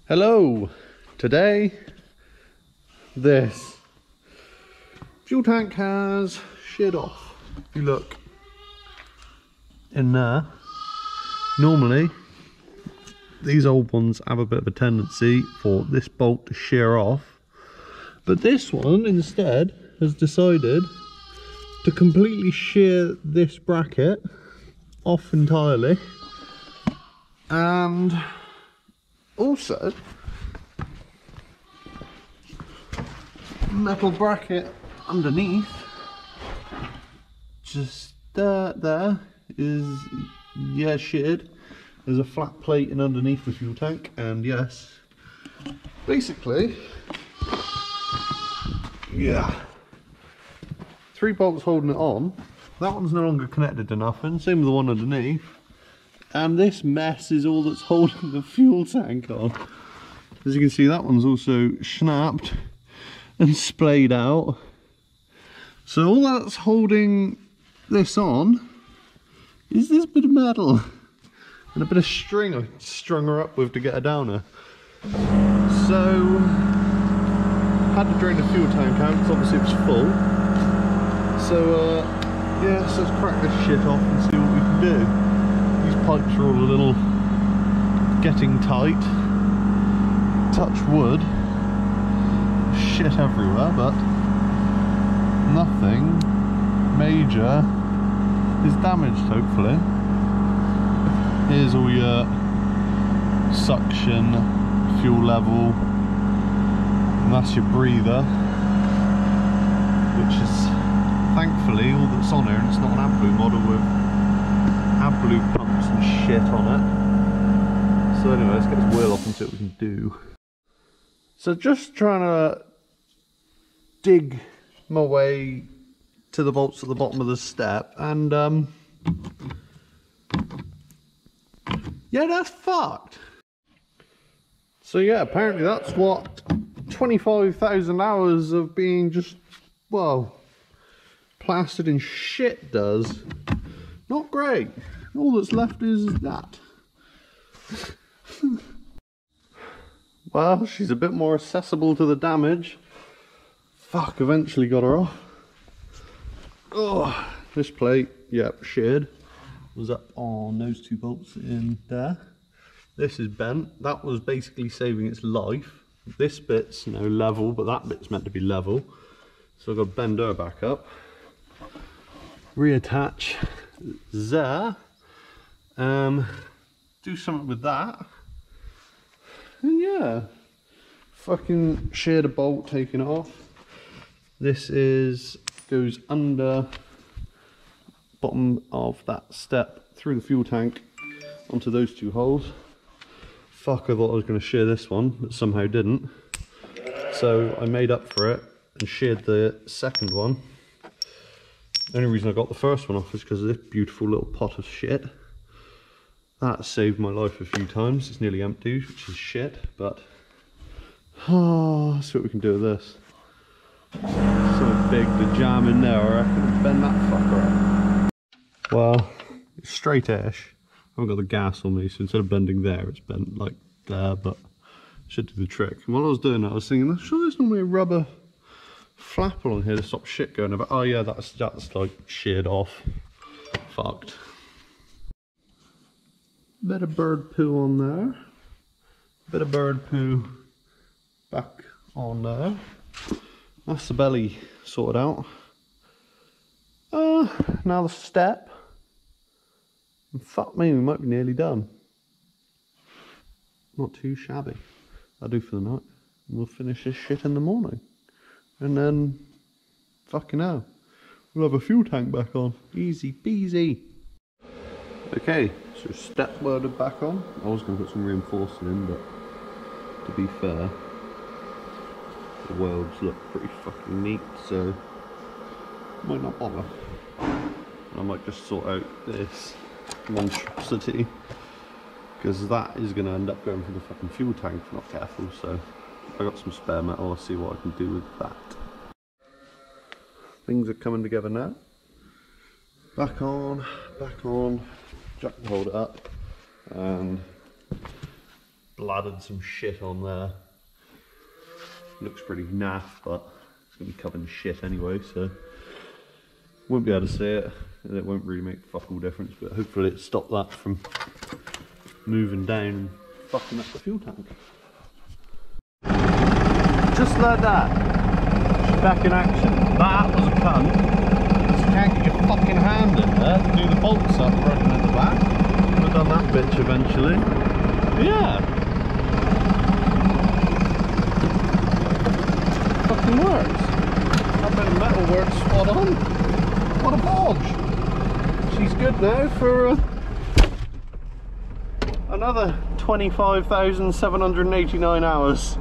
Hello, today this fuel tank has shit off. If you look in there, normally these old ones have a bit of a tendency for this bolt to shear off, but this one instead has decided to completely shear this bracket off entirely, and also metal bracket underneath, just there is, yeah, shitted. There's a flat plate in underneath the fuel tank, and yes, basically, yeah, 3 bolts holding it on. That one's no longer connected to nothing, same with the one underneath. And this mess is all that's holding the fuel tank on. As you can see, that one's also snapped and splayed out. So all that's holding this on is this bit of metal and a bit of string I strung her up with to get her down there. So had to drain the fuel tank out because obviously it was full. So yeah, so let's crack this shit off and see what we can do. These pipes are all a little getting tight. Touch wood. Shit everywhere, but nothing major is damaged, hopefully. Here's all your suction, fuel level, and that's your breather, which is thankfully all that's on here, and it's not an AdBlue model with AdBlue pumps and shit on it. So anyway, let's get this wheel off and see what we can do. So just trying to dig my way to the bolts at the bottom of the step, and yeah, that's fucked. So yeah, apparently that's what 25,000 hours of being just, well, plastered in shit does. Not great. All that's left is that. Well, she's a bit more accessible to the damage. Fuck, eventually got her off. Oh, this plate, yep, shitted. Was up on those 2 bolts in there. This is bent. That was basically saving its life. This bit's no level, but that bit's meant to be level. So I've got to bend her back up. Reattach there. Do something with that. And yeah, fucking sheared a bolt, taking it off. This goes under bottom of that step through the fuel tank onto those 2 holes. Fuck, I thought I was going to shear this one, but somehow didn't. So I made up for it and sheared the second one. The only reason I got the first one off is because of this beautiful little pot of shit. That saved my life a few times. It's nearly empty, which is shit, but let's see what we can do with this. Something big to jam in there, I reckon, and bend that fucker up. Well, it's straight-ish. I haven't got the gas on me, so instead of bending there, it's bent like there, but should do the trick. And while I was doing that, I was thinking, sure there's normally a rubber flap along here to stop shit going about. Oh yeah, that's like sheared off. Fucked. Bit of bird poo on there. Bit of bird poo back on there. That's the belly sorted out. Now the step. And fuck me, we might be nearly done. Not too shabby. That'll do for the night. We'll finish this shit in the morning. And then, fucking hell, we'll have a fuel tank back on. Easy peasy. Okay, so step welded back on. I was going to put some reinforcing in, but to be fair, the welds look pretty fucking neat, so might not bother. I might just sort out this monstrosity, because that is going to end up going through the fucking fuel tank if I'm not careful. So I got some spare metal, I'll see what I can do with that. Things are coming together now. Back on, jack can hold it up, and bladdered some shit on there. Looks pretty naff, but it's going to be covered in shit anyway, so won't be able to see it. It won't really make fuck all difference, but hopefully it stopped that from moving down and fucking up the fuel tank. Just like that. She's back in action. That was a cunt. You can't get your fucking hand in there to do the bolts up running at the back. I've done that bitch eventually. Yeah. Fucking works. That bit of metal works spot on. What a bodge. She's good now for another 25,789 hours.